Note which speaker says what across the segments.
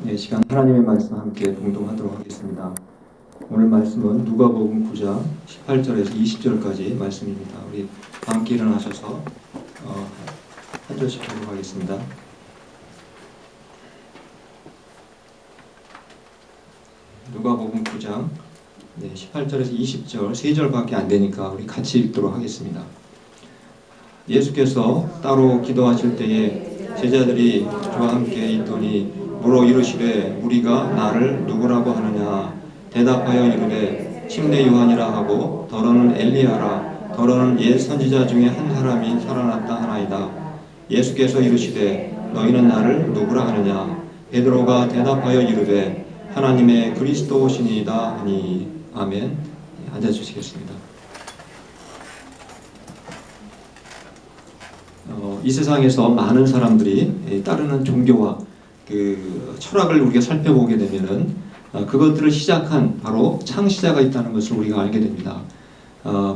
Speaker 1: 네, 시간 하나님의 말씀 함께 공동하도록 하겠습니다. 오늘 말씀은 누가복음 9장 18절에서 20절까지 말씀입니다. 우리 함께 일어나셔서 한 절씩 보도록 하겠습니다. 누가복음 9장 18절에서 20절 3절밖에 안 되니까 우리 같이 읽도록 하겠습니다. 예수께서 따로 기도하실 때에 제자들이 저와 함께 있더니 물어 이르시되 우리가 나를 누구라고 하느냐 대답하여 이르되 침례 요한이라 하고 더러는 엘리야라 더러는 옛 선지자 중에 한 사람이 살아났다 하나이다. 예수께서 이르시되 너희는 나를 누구라 하느냐 베드로가 대답하여 이르되 하나님의 그리스도시니이다 하니. 아멘. 앉아주시겠습니다. 이 세상에서 많은 사람들이 따르는 종교와 철학을 우리가 살펴보게 되면은 그것들을 시작한 바로 창시자가 있다는 것을 우리가 알게 됩니다.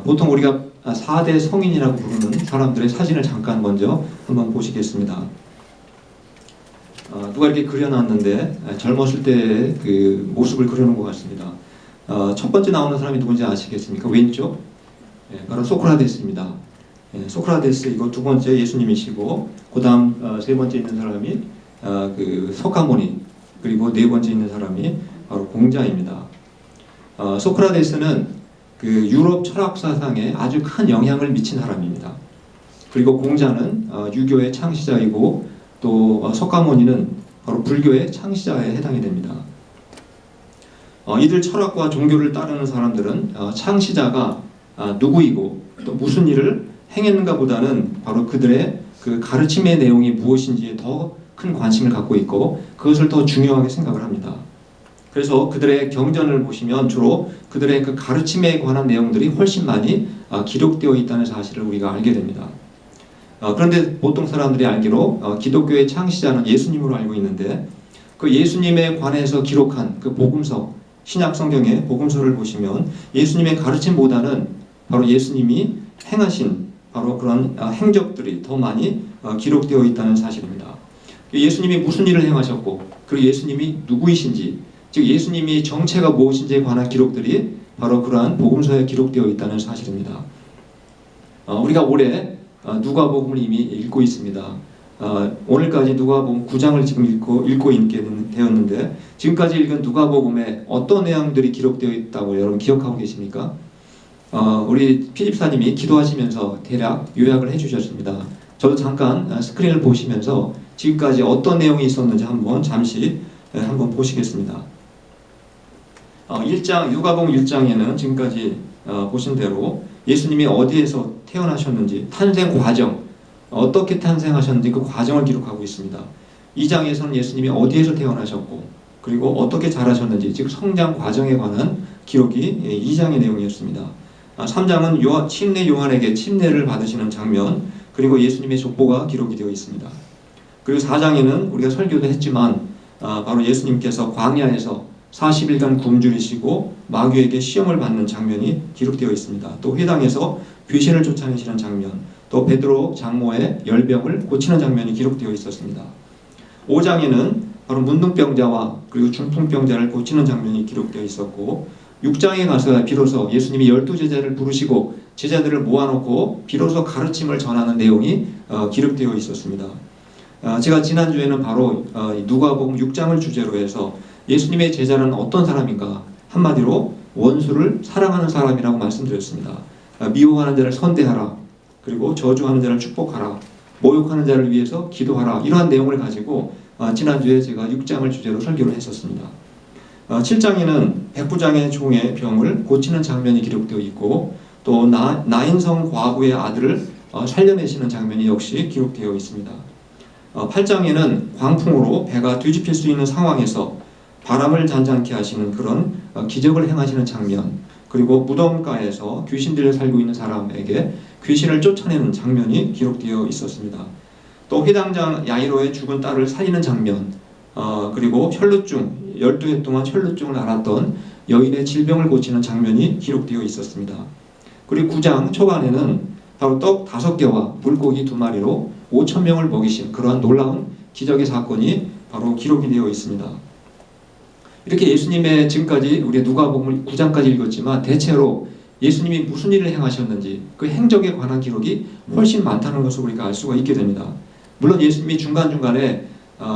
Speaker 1: 보통 우리가 4대 성인이라고 부르는 사람들의 사진을 잠깐 먼저 한번 보시겠습니다. 누가 이렇게 그려놨는데 젊었을 때의 그 모습을 그려놓은 것 같습니다. 첫 번째 나오는 사람이 누군지 아시겠습니까? 왼쪽 바로 소크라테스입니다. 소크라테스이고 두 번째 예수님이시고 그 다음 세 번째 있는 사람이 석가모니, 그리고 네 번째 있는 사람이 바로 공자입니다. 소크라테스는 유럽 철학 사상에 아주 큰 영향을 미친 사람입니다. 그리고 공자는 유교의 창시자이고 또 석가모니는 바로 불교의 창시자에 해당이 됩니다. 이들 철학과 종교를 따르는 사람들은 창시자가 누구이고 또 무슨 일을 행했는가 보다는 바로 그들의 그 가르침의 내용이 무엇인지에 더 큰 관심을 갖고 있고 그것을 더 중요하게 생각을 합니다. 그래서 그들의 경전을 보시면 주로 그들의 그 가르침에 관한 내용들이 훨씬 많이 기록되어 있다는 사실을 우리가 알게 됩니다. 그런데 보통 사람들이 알기로 기독교의 창시자는 예수님으로 알고 있는데 그 예수님에 관해서 기록한 그 복음서, 신약 성경의 복음서를 보시면 예수님의 가르침보다는 바로 예수님이 행하신 바로 그런 행적들이 더 많이 기록되어 있다는 사실입니다. 예수님이 무슨 일을 행하셨고 그리고 예수님이 누구이신지, 즉 예수님이 정체가 무엇인지에 관한 기록들이 바로 그러한 복음서에 기록되어 있다는 사실입니다. 우리가 올해 누가복음을 이미 읽고 있습니다. 오늘까지 누가복음 9장을 지금 읽고 있게 되었는데 지금까지 읽은 누가복음에 어떤 내용들이 기록되어 있다고 여러분 기억하고 계십니까? 우리 피집사님이 기도하시면서 대략 요약을 해주셨습니다. 저도 잠깐 스크린을 보시면서 지금까지 어떤 내용이 있었는지 잠시 한번 보시겠습니다. 누가복음 1장에는 지금까지 보신 대로 예수님이 어디에서 태어나셨는지, 탄생 과정, 어떻게 탄생하셨는지 그 과정을 기록하고 있습니다. 2장에서는 예수님이 어디에서 태어나셨고 그리고 어떻게 자라셨는지, 즉 성장 과정에 관한 기록이 2장의 내용이었습니다. 3장은 침례 요한에게 침례를 받으시는 장면, 그리고 예수님의 족보가 기록이 되어 있습니다. 그리고 4장에는 우리가 설교도 했지만 바로 예수님께서 광야에서 40일간 굶주리시고 마귀에게 시험을 받는 장면이 기록되어 있습니다. 또 회당에서 귀신을 쫓아내시는 장면, 또 베드로 장모의 열병을 고치는 장면이 기록되어 있었습니다. 5장에는 바로 문둥병자와 그리고 중풍병자를 고치는 장면이 기록되어 있었고 6장에 가서 비로소 예수님이 12제자를 부르시고 제자들을 모아놓고 비로소 가르침을 전하는 내용이 기록되어 있었습니다. 제가 지난주에는 바로 누가복음 6장을 주제로 해서 예수님의 제자는 어떤 사람인가, 한마디로 원수를 사랑하는 사람이라고 말씀드렸습니다. 미워하는 자를 선대하라, 그리고 저주하는 자를 축복하라, 모욕하는 자를 위해서 기도하라, 이러한 내용을 가지고 지난주에 제가 6장을 주제로 설교를 했었습니다. 7장에는 백부장의 종의 병을 고치는 장면이 기록되어 있고 또 나인성 과부의 아들을 살려내시는 장면이 역시 기록되어 있습니다. 8장에는 광풍으로 배가 뒤집힐 수 있는 상황에서 바람을 잔잔케 하시는 그런 기적을 행하시는 장면, 그리고 무덤가에서 귀신 들려 살고 있는 사람에게 귀신을 쫓아내는 장면이 기록되어 있었습니다. 또 회당장 야이로의 죽은 딸을 살리는 장면, 그리고 혈루증, 12해 동안 혈루증을 앓았던 여인의 질병을 고치는 장면이 기록되어 있었습니다. 그리고 9장 초반에는 바로 떡 5개와 물고기 2마리로 5,000명을 먹이신 그러한 놀라운 기적의 사건이 바로 기록이 되어 있습니다. 이렇게 예수님의 지금까지 우리 누가복음 9장까지 읽었지만 대체로 예수님이 무슨 일을 행하셨는지 그 행적에 관한 기록이 훨씬 많다는 것을 우리가 알 수가 있게 됩니다. 물론 예수님이 중간중간에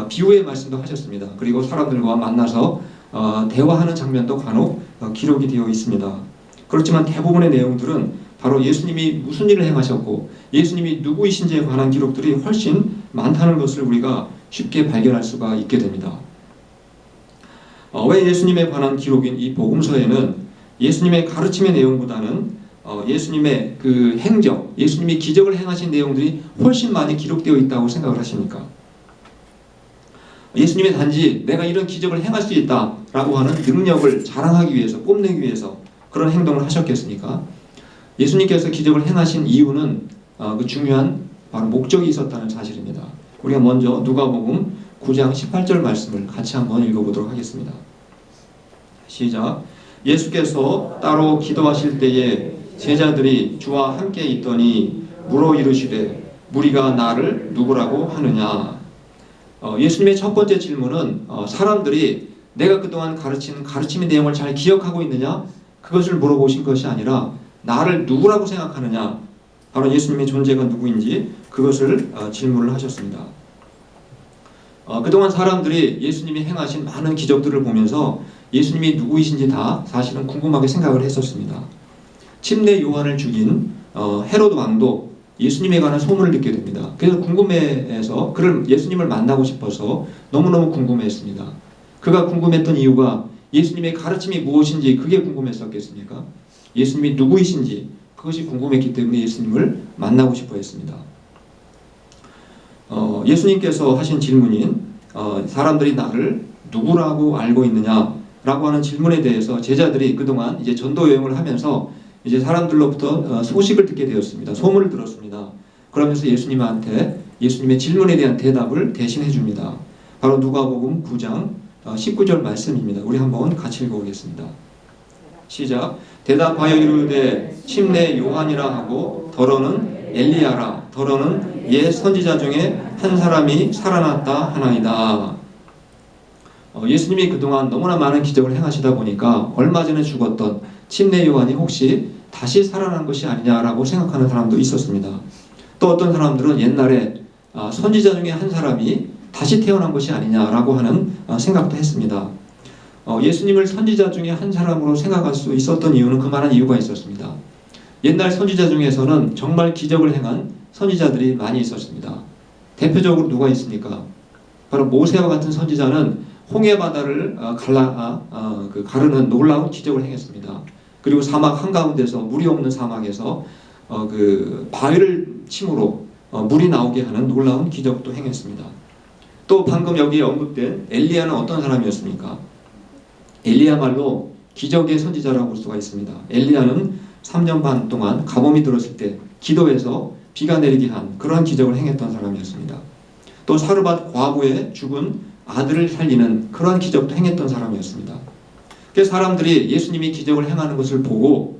Speaker 1: 비유의 말씀도 하셨습니다. 그리고 사람들과 만나서 대화하는 장면도 간혹 기록이 되어 있습니다. 그렇지만 대부분의 내용들은 바로 예수님이 무슨 일을 행하셨고 예수님이 누구이신지에 관한 기록들이 훨씬 많다는 것을 우리가 쉽게 발견할 수가 있게 됩니다. 왜 예수님에 관한 기록인 이 복음서에는 예수님의 가르침의 내용보다는 예수님의 그 행적, 예수님이 기적을 행하신 내용들이 훨씬 많이 기록되어 있다고 생각을 하십니까? 예수님의 단지 내가 이런 기적을 행할 수 있다라고 하는 능력을 자랑하기 위해서, 뽐내기 위해서 그런 행동을 하셨겠습니까? 예수님께서 기적을 행하신 이유는 그 중요한 바로 목적이 있었다는 사실입니다. 우리가 먼저 누가복음 9장 18절 말씀을 같이 한번 읽어보도록 하겠습니다. 시작. 예수께서 따로 기도하실 때에 제자들이 주와 함께 있더니 물어 이르시되 무리가 나를 누구라고 하느냐. 예수님의 첫 번째 질문은 사람들이 내가 그동안 가르친 가르침의 내용을 잘 기억하고 있느냐 그것을 물어보신 것이 아니라 나를 누구라고 생각하느냐, 바로 예수님의 존재가 누구인지 그것을 질문을 하셨습니다. 그동안 사람들이 예수님이 행하신 많은 기적들을 보면서 예수님이 누구이신지 다 사실은 궁금하게 생각을 했었습니다. 침례 요한을 죽인 헤롯 왕도 예수님에 관한 소문을 듣게 됩니다. 그래서 궁금해해서 그를 예수님을 만나고 싶어서 너무너무 궁금해했습니다. 그가 궁금했던 이유가 예수님의 가르침이 무엇인지 그게 궁금했었겠습니까? 예수님이 누구이신지 그것이 궁금했기 때문에 예수님을 만나고 싶어 했습니다. 예수님께서 하신 질문인 사람들이 나를 누구라고 알고 있느냐라고 하는 질문에 대해서 제자들이 그동안 이제 전도 여행을 하면서 이제 사람들로부터 소식을 듣게 되었습니다. 소문을 들었습니다. 그러면서 예수님한테 예수님의 질문에 대한 대답을 대신해 줍니다. 바로 누가복음 9장 19절 말씀입니다. 우리 한번 같이 읽어보겠습니다. 시작. 대답하여 이르되 침례 요한이라 하고 더러는 엘리야라, 더러는 옛 선지자 중에 한 사람이 살아났다 하나이다. 예수님이 그동안 너무나 많은 기적을 행하시다 보니까 얼마 전에 죽었던 침례 요한이 혹시 다시 살아난 것이 아니냐라고 생각하는 사람도 있었습니다. 또 어떤 사람들은 옛날에 선지자 중에 한 사람이 다시 태어난 것이 아니냐라고 하는 생각도 했습니다. 예수님을 선지자 중에 한 사람으로 생각할 수 있었던 이유는 그만한 이유가 있었습니다. 옛날 선지자 중에서는 정말 기적을 행한 선지자들이 많이 있었습니다. 대표적으로 누가 있습니까? 바로 모세와 같은 선지자는 홍해 바다를 가르는 놀라운 기적을 행했습니다. 그리고 사막 한가운데서 물이 없는 사막에서 그 바위를 침으로 물이 나오게 하는 놀라운 기적도 행했습니다. 또 방금 여기에 언급된 엘리야는 어떤 사람이었습니까? 엘리야말로 기적의 선지자라고 볼 수가 있습니다. 엘리야는 3년 반 동안 가뭄이 들었을 때 기도해서 비가 내리게 한 그러한 기적을 행했던 사람이었습니다. 또 사르밧 과부의 죽은 아들을 살리는 그러한 기적도 행했던 사람이었습니다. 그래서 사람들이 예수님이 기적을 행하는 것을 보고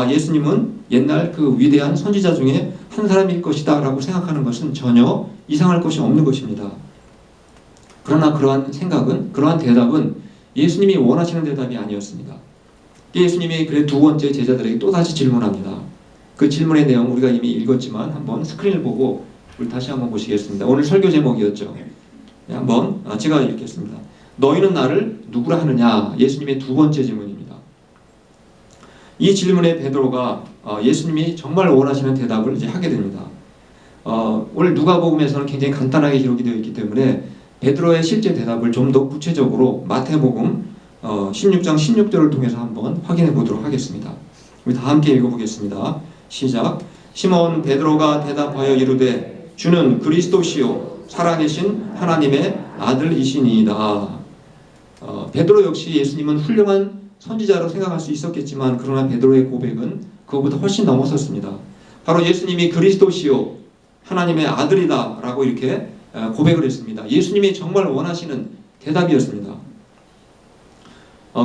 Speaker 1: 예수님은 옛날 그 위대한 선지자 중에 한 사람일 것이다 라고 생각하는 것은 전혀 이상할 것이 없는 것입니다. 그러나 그러한 생각은, 그러한 대답은 예수님이 원하시는 대답이 아니었습니다. 예수님이 그래 두 번째 제자들에게 또다시 질문합니다. 그 질문의 내용 우리가 이미 읽었지만 한번 스크린을 보고 우리 다시 한번 보시겠습니다. 오늘 설교 제목이었죠. 한번 제가 읽겠습니다. 너희는 나를 누구라 하느냐? 예수님의 두 번째 질문입니다. 이 질문에 베드로가 예수님이 정말 원하시는 대답을 이제 하게 됩니다. 오늘 누가복음에서는 굉장히 간단하게 기록이 되어 있기 때문에 베드로의 실제 대답을 좀 더 구체적으로 마태복음 16장 16절을 통해서 한번 확인해 보도록 하겠습니다. 우리 다 함께 읽어보겠습니다. 시작. 시몬 베드로가 대답하여 이르되 주는 그리스도시요 살아계신 하나님의 아들이시니이다. 베드로 역시 예수님은 훌륭한 선지자로 생각할 수 있었겠지만 그러나 베드로의 고백은 그것보다 훨씬 넘어섰습니다. 바로 예수님이 그리스도시요 하나님의 아들이다 라고 이렇게 고백을 했습니다. 예수님이 정말 원하시는 대답이었습니다.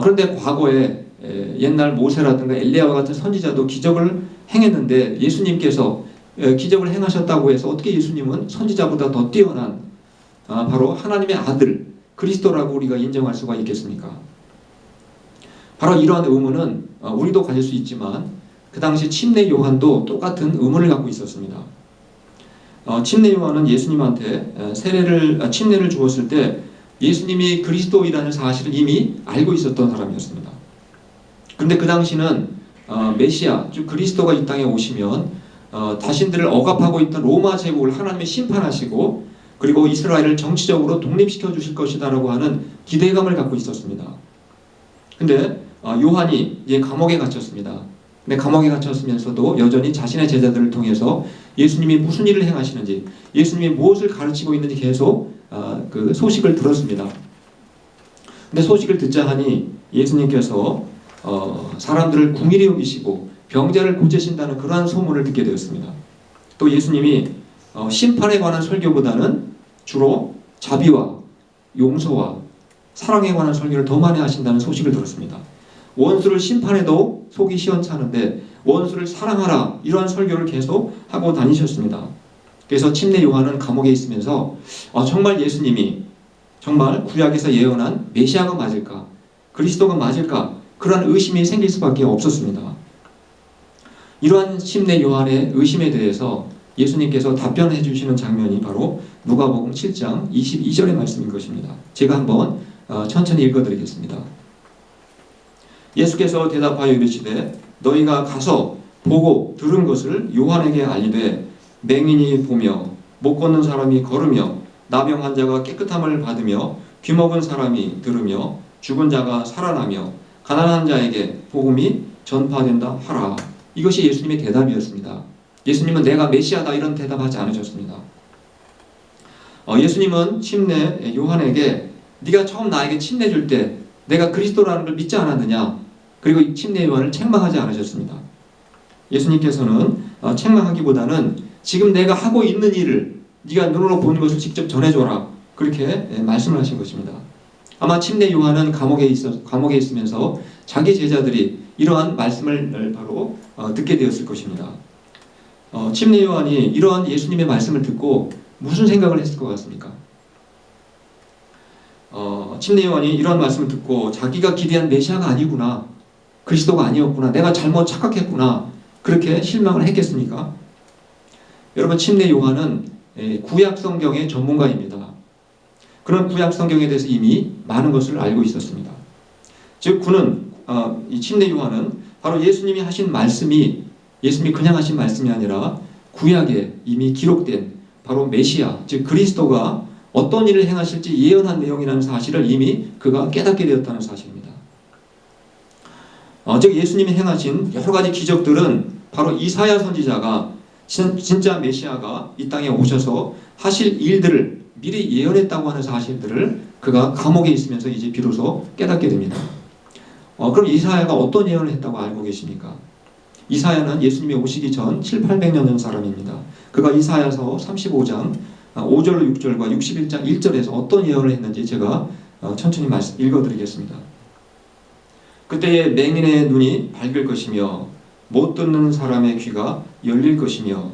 Speaker 1: 그런데 과거에 옛날 모세라든가 엘리야와 같은 선지자도 기적을 행했는데 예수님께서 기적을 행하셨다고 해서 어떻게 예수님은 선지자보다 더 뛰어난 바로 하나님의 아들 그리스도라고 우리가 인정할 수가 있겠습니까? 바로 이러한 의문은 우리도 가질 수 있지만 그 당시 침례 요한도 똑같은 의문을 갖고 있었습니다. 침례 요한은 예수님한테 침례를 주었을 때 예수님이 그리스도이라는 사실을 이미 알고 있었던 사람이었습니다. 그런데 그 당시는 메시아, 즉 그리스도가 이 땅에 오시면 자신들을 억압하고 있던 로마 제국을 하나님이 심판하시고 그리고 이스라엘을 정치적으로 독립시켜 주실 것이다라고 하는 기대감을 갖고 있었습니다. 근데 요한이 이제 감옥에 갇혔습니다. 근데 감옥에 갇혔으면서도 여전히 자신의 제자들을 통해서 예수님이 무슨 일을 행하시는지, 예수님이 무엇을 가르치고 있는지 계속 그 소식을 들었습니다. 근데 소식을 듣자 하니 예수님께서 사람들을 궁일이 여기시고 병자를 고치신다는 그러한 소문을 듣게 되었습니다. 또 예수님이 심판에 관한 설교보다는 주로 자비와 용서와 사랑에 관한 설교를 더 많이 하신다는 소식을 들었습니다. 원수를 심판해도 속이 시원찮은데 원수를 사랑하라, 이러한 설교를 계속 하고 다니셨습니다. 그래서 침례 요한은 감옥에 있으면서 정말 예수님이 정말 구약에서 예언한 메시아가 맞을까, 그리스도가 맞을까, 그러한 의심이 생길 수밖에 없었습니다. 이러한 침례 요한의 의심에 대해서 예수님께서 답변해 주시는 장면이 바로 누가복음 7장 22절의 말씀인 것입니다. 제가 한번 천천히 읽어드리겠습니다. 예수께서 대답하여 이르시되 너희가 가서 보고 들은 것을 요한에게 알리되 맹인이 보며 못 걷는 사람이 걸으며 나병 환자가 깨끗함을 받으며 귀먹은 사람이 들으며 죽은 자가 살아나며 가난한 자에게 복음이 전파된다 하라. 이것이 예수님의 대답이었습니다. 예수님은 내가 메시아다 이런 대답하지 않으셨습니다. 예수님은 침례 요한에게 네가 처음 나에게 침례 줄 때 내가 그리스도라는 걸 믿지 않았느냐, 그리고 침례 요한을 책망하지 않으셨습니다. 예수님께서는 책망하기보다는 지금 내가 하고 있는 일을 네가 눈으로 본 것을 직접 전해줘라, 그렇게 말씀을 하신 것입니다. 아마 침례 요한은 감옥에 있으면서 자기 제자들이 이러한 말씀을 바로 듣게 되었을 것입니다. 침례 요한이 이러한 예수님의 말씀을 듣고 무슨 생각을 했을 것 같습니까? 침례 요한이 이러한 말씀을 듣고 자기가 기대한 메시아가 아니구나, 그리스도가 아니었구나, 내가 잘못 착각했구나, 그렇게 실망을 했겠습니까? 여러분, 침례 요한은 구약 성경의 전문가입니다. 그런 구약 성경에 대해서 이미 많은 것을 알고 있었습니다. 즉 이 침례 요한은 바로 예수님이 하신 말씀이 예수님이 그냥 하신 말씀이 아니라 구약에 이미 기록된 바로 메시아, 즉 그리스도가 어떤 일을 행하실지 예언한 내용이라는 사실을 이미 그가 깨닫게 되었다는 사실입니다. 즉 예수님이 행하신 여러 가지 기적들은 바로 이사야 선지자가 진짜 메시아가 이 땅에 오셔서 하실 일들을 미리 예언했다고 하는 사실들을 그가 감옥에 있으면서 이제 비로소 깨닫게 됩니다. 그럼 이사야가 어떤 예언을 했다고 알고 계십니까? 이사야는 예수님이 오시기 전 700~800년 전 사람입니다. 그가 이사야서 35장 5절로 6절과 61장 1절에서 어떤 예언을 했는지 제가 천천히 읽어드리겠습니다. 그때에 맹인의 눈이 밝을 것이며 못 듣는 사람의 귀가 열릴 것이며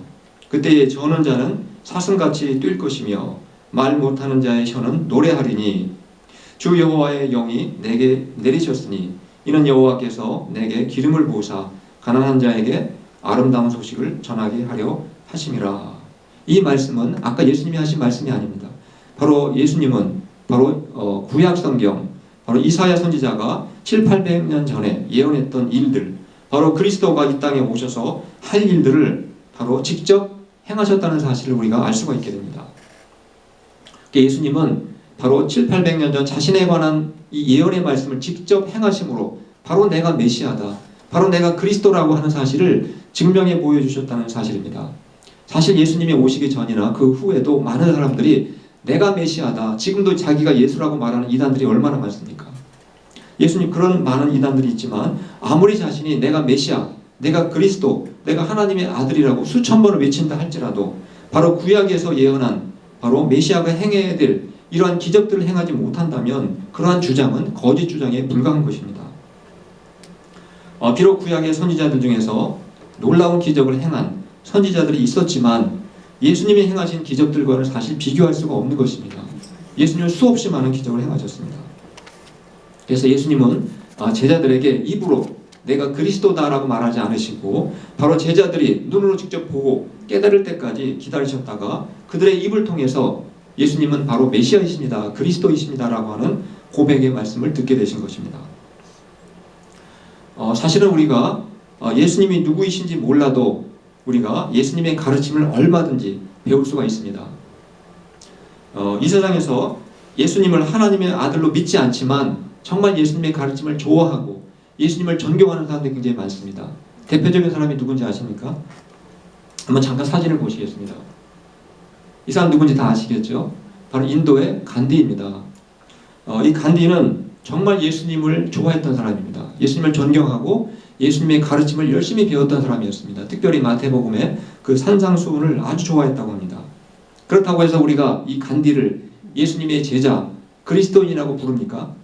Speaker 1: 그때에 저는 자는 사슴같이 뛸 것이며 말 못하는 자의 혀는 노래하리니 주 여호와의 영이 내게 내리셨으니 이는 여호와께서 내게 기름을 부으사 가난한 자에게 아름다운 소식을 전하게 하려 하심이라. 이 말씀은 아까 예수님이 하신 말씀이 아닙니다. 바로 예수님은 바로 구약 성경, 바로 이사야 선지자가 700~800년 전에 예언했던 일들, 바로 그리스도가 이 땅에 오셔서 할 일들을 바로 직접 행하셨다는 사실을 우리가 알 수가 있게 됩니다. 예수님은 바로 700~800년 전 자신에 관한 이 예언의 말씀을 직접 행하심으로 바로 내가 메시아다, 바로 내가 그리스도라고 하는 사실을 증명해 보여주셨다는 사실입니다. 사실 예수님이 오시기 전이나 그 후에도 많은 사람들이 내가 메시아다, 지금도 자기가 예수라고 말하는 이단들이 얼마나 많습니까? 예수님 그런 많은 이단들이 있지만 아무리 자신이 내가 메시아, 내가 그리스도, 내가 하나님의 아들이라고 수천 번을 외친다 할지라도 바로 구약에서 예언한 바로 메시아가 행해야 될 이러한 기적들을 행하지 못한다면 그러한 주장은 거짓 주장에 불과한 것입니다. 비록 구약의 선지자들 중에서 놀라운 기적을 행한 선지자들이 있었지만 예수님이 행하신 기적들과는 사실 비교할 수가 없는 것입니다. 예수님은 수없이 많은 기적을 행하셨습니다. 그래서 예수님은 제자들에게 입으로 내가 그리스도다라고 말하지 않으시고 바로 제자들이 눈으로 직접 보고 깨달을 때까지 기다리셨다가 그들의 입을 통해서 예수님은 바로 메시아이십니다, 그리스도이십니다라고 하는 고백의 말씀을 듣게 되신 것입니다. 사실은 우리가 예수님이 누구이신지 몰라도 우리가 예수님의 가르침을 얼마든지 배울 수가 있습니다. 이 세상에서 예수님을 하나님의 아들로 믿지 않지만 정말 예수님의 가르침을 좋아하고 예수님을 존경하는 사람들이 굉장히 많습니다. 대표적인 사람이 누군지 아십니까? 한번 잠깐 사진을 보시겠습니다. 이 사람 누군지 다 아시겠죠? 바로 인도의 간디입니다. 이 간디는 정말 예수님을 좋아했던 사람입니다. 예수님을 존경하고 예수님의 가르침을 열심히 배웠던 사람이었습니다. 특별히 마태복음의 그 산상수훈을 아주 좋아했다고 합니다. 그렇다고 해서 우리가 이 간디를 예수님의 제자, 그리스도인이라고 부릅니까?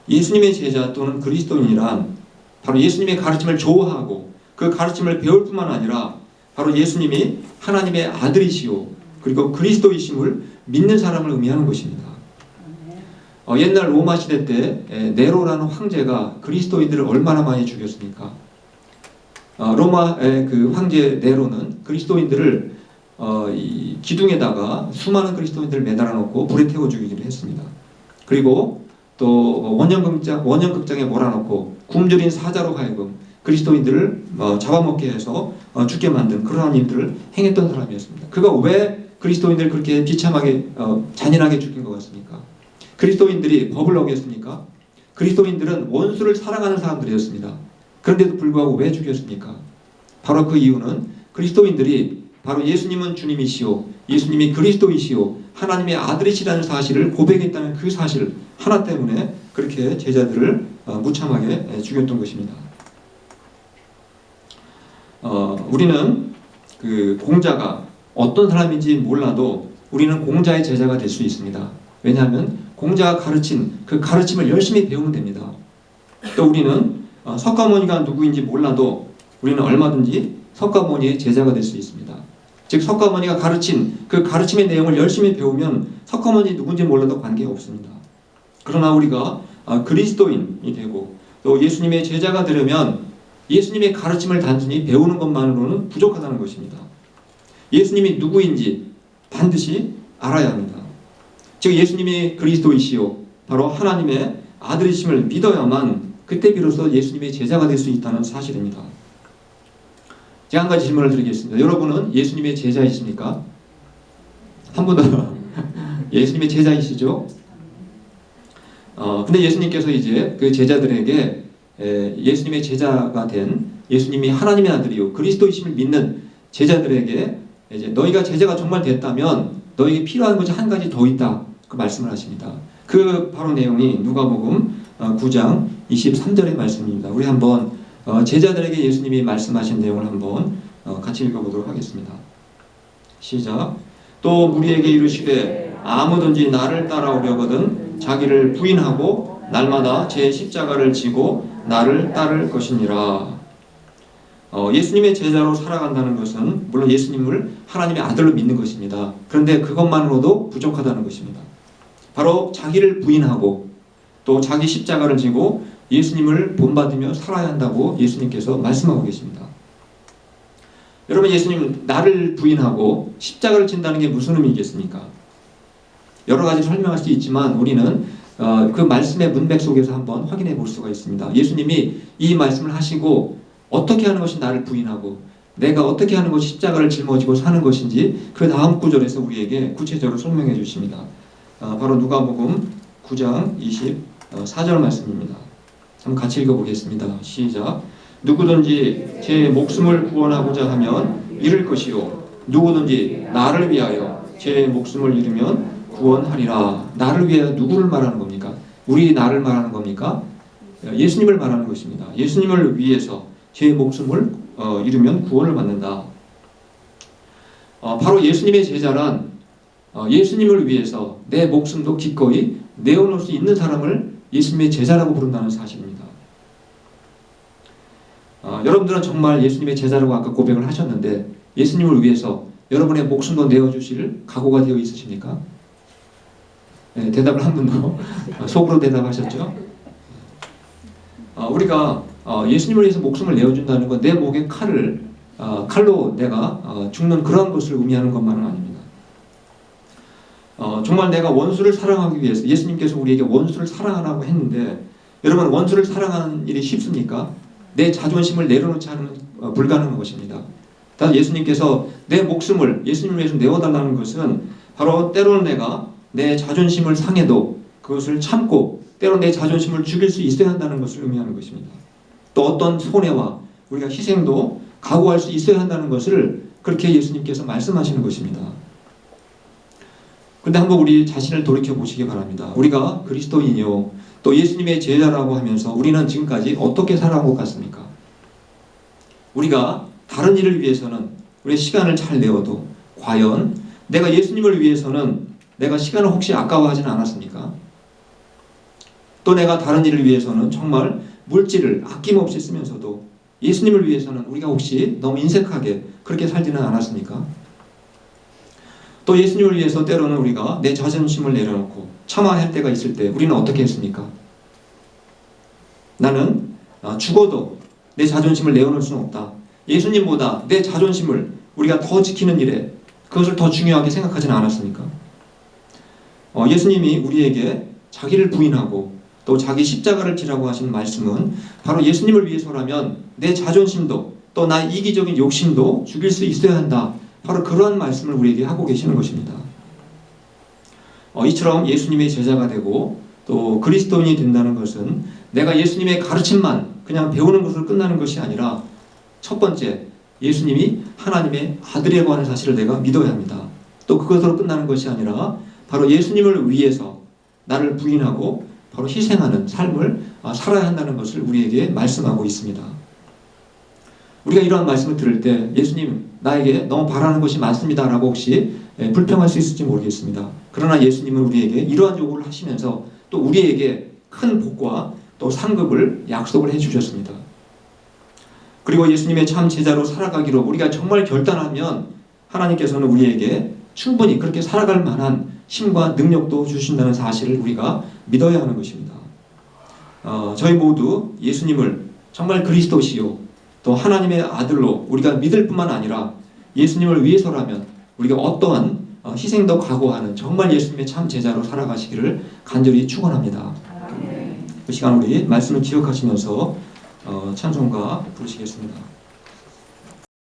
Speaker 1: 예수님의 제자 또는 그리스도인이란 바로 예수님의 가르침을 좋아하고 그 가르침을 배울 뿐만 아니라 바로 예수님이 하나님의 아들이시오 그리고 그리스도이심을 믿는 사람을 의미하는 것입니다. 옛날 로마 시대 때 네로라는 황제가 그리스도인들을 얼마나 많이 죽였습니까? 로마의 그 황제 네로는 그리스도인들을 이 기둥에다가 수많은 그리스도인들을 매달아 놓고 불에 태워 죽이기도 했습니다. 그리고 또 원형극장에 몰아넣고 굶주린 사자로 하여금 그리스도인들을 잡아먹게 해서 죽게 만든 그러한 일들을 행했던 사람이었습니다. 그가 왜 그리스도인들을 그렇게 비참하게 잔인하게 죽인 것 같습니까? 그리스도인들이 법을 어겼습니까? 그리스도인들은 원수를 사랑하는 사람들이었습니다. 그런데도 불구하고 왜 죽였습니까? 바로 그 이유는 그리스도인들이 바로 예수님은 주님이시오, 예수님이 그리스도이시오, 하나님의 아들이시라는 사실을 고백했다는 그 사실 하나 때문에 그렇게 제자들을 무참하게 죽였던 것입니다. 우리는 그 공자가 어떤 사람인지 몰라도 우리는 공자의 제자가 될 수 있습니다. 왜냐하면 공자가 가르친 그 가르침을 열심히 배우면 됩니다. 또 우리는 석가모니가 누구인지 몰라도 우리는 얼마든지 석가모니의 제자가 될 수 있습니다. 즉 석가모니가 가르친 그 가르침의 내용을 열심히 배우면 석가모니 누군지 몰라도 관계없습니다. 그러나 우리가 그리스도인이 되고 또 예수님의 제자가 되려면 예수님의 가르침을 단순히 배우는 것만으로는 부족하다는 것입니다. 예수님이 누구인지 반드시 알아야 합니다. 즉 예수님이 그리스도이시오 바로 하나님의 아들이심을 믿어야만 그때 비로소 예수님의 제자가 될 수 있다는 사실입니다. 제가 한 가지 질문을 드리겠습니다. 여러분은 예수님의 제자이십니까? 한 분 더 예수님의 제자이시죠? 근데 예수님께서 이제 그 제자들에게 예수님의 제자가 된 예수님이 하나님의 아들이요 그리스도이심을 믿는 제자들에게 이제 너희가 제자가 정말 됐다면 너희에게 필요한 것이 한 가지 더 있다 그 말씀을 하십니다. 그 바로 내용이 누가복음 9장 23절의 말씀입니다. 우리 한번 제자들에게 예수님이 말씀하신 내용을 한번 같이 읽어보도록 하겠습니다. 시작. 또 무리에게 이르시되 아무든지 나를 따라오려거든 자기를 부인하고 날마다 제 십자가를 지고 나를 따를 것이니라. 예수님의 제자로 살아간다는 것은 물론 예수님을 하나님의 아들로 믿는 것입니다. 그런데 그것만으로도 부족하다는 것입니다. 바로 자기를 부인하고 또 자기 십자가를 지고 예수님을 본받으며 살아야 한다고 예수님께서 말씀하고 계십니다. 여러분 예수님 나를 부인하고 십자가를 진다는 게 무슨 의미겠습니까? 여러 가지 설명할 수 있지만 우리는 그 말씀의 문맥 속에서 한번 확인해 볼 수가 있습니다. 예수님이 이 말씀을 하시고 어떻게 하는 것이 나를 부인하고 내가 어떻게 하는 것이 십자가를 짊어지고 사는 것인지 그 다음 구절에서 우리에게 구체적으로 설명해 주십니다. 바로 누가복음 9장 24절 말씀입니다. 한번 같이 읽어보겠습니다. 시작. 누구든지 제 목숨을 구원하고자 하면 잃을 것이요 누구든지 나를 위하여 제 목숨을 잃으면 구원하리라. 나를 위하여 누구를 말하는 겁니까? 우리 나를 말하는 겁니까? 예수님을 말하는 것입니다. 예수님을 위해서 제 목숨을 잃으면 구원을 받는다. 바로 예수님의 제자란 예수님을 위해서 내 목숨도 기꺼이 내어놓을 수 있는 사람을 예수님의 제자라고 부른다는 사실입니다. 여러분들은 정말 예수님의 제자라고 아까 고백을 하셨는데 예수님을 위해서 여러분의 목숨도 내어주실 각오가 되어 있으십니까? 네, 대답을 한 분 더 속으로 대답하셨죠? 우리가 예수님을 위해서 목숨을 내어준다는 건 내 목에 칼로 내가 죽는 그러한 것을 의미하는 것만은 아닙니다. 정말 내가 원수를 사랑하기 위해서 예수님께서 우리에게 원수를 사랑하라고 했는데, 여러분 원수를 사랑하는 일이 쉽습니까? 내 자존심을 내려놓지 않으면 불가능한 것입니다. 따라서 예수님께서 내 목숨을 예수님을 위해서 내어달라는 것은 바로 때로는 내가 내 자존심을 상해도 그것을 참고 때로 내 자존심을 죽일 수 있어야 한다는 것을 의미하는 것입니다. 또 어떤 손해와 우리가 희생도 각오할 수 있어야 한다는 것을 그렇게 예수님께서 말씀하시는 것입니다. 그런데 한번 우리 자신을 돌이켜 보시기 바랍니다. 우리가 그리스도인이요 또 예수님의 제자라고 하면서 우리는 지금까지 어떻게 살아온 것 같습니까? 우리가 다른 일을 위해서는 우리의 시간을 잘 내어도 과연 내가 예수님을 위해서는 내가 시간을 혹시 아까워하지는 않았습니까? 또 내가 다른 일을 위해서는 정말 물질을 아낌없이 쓰면서도 예수님을 위해서는 우리가 혹시 너무 인색하게 그렇게 살지는 않았습니까? 또 예수님을 위해서 때로는 우리가 내 자존심을 내려놓고 참아야 할 때가 있을 때 우리는 어떻게 했습니까? 나는 죽어도 내 자존심을 내어놓을 수는 없다. 예수님보다 내 자존심을 우리가 더 지키는 일에 그것을 더 중요하게 생각하지는 않았습니까? 예수님이 우리에게 자기를 부인하고 또 자기 십자가를 지라고 하신 말씀은 바로 예수님을 위해서라면 내 자존심도 또 나의 이기적인 욕심도 죽일 수 있어야 한다. 바로 그러한 말씀을 우리에게 하고 계시는 것입니다. 이처럼 예수님의 제자가 되고 또 그리스도인이 된다는 것은 내가 예수님의 가르침만 그냥 배우는 것으로 끝나는 것이 아니라 첫 번째, 예수님이 하나님의 아들이라고 하는 사실을 내가 믿어야 합니다. 또 그것으로 끝나는 것이 아니라 바로 예수님을 위해서 나를 부인하고 바로 희생하는 삶을 살아야 한다는 것을 우리에게 말씀하고 있습니다. 우리가 이러한 말씀을 들을 때 예수님 나에게 너무 바라는 것이 많습니다 라고 혹시 불평할 수 있을지 모르겠습니다. 그러나 예수님은 우리에게 이러한 요구를 하시면서 또 우리에게 큰 복과 또 상급을 약속을 해주셨습니다. 그리고 예수님의 참 제자로 살아가기로 우리가 정말 결단하면 하나님께서는 우리에게 충분히 그렇게 살아갈 만한 힘과 능력도 주신다는 사실을 우리가 믿어야 하는 것입니다. 저희 모두 예수님을 정말 그리스도시요 또 하나님의 아들로 우리가 믿을 뿐만 아니라 예수님을 위해서라면 우리가 어떠한 희생도 각오하는 정말 예수님의 참 제자로 살아가시기를 간절히 축원합니다. 그 시간 우리 말씀을 기억하시면서 찬송가 부르시겠습니다.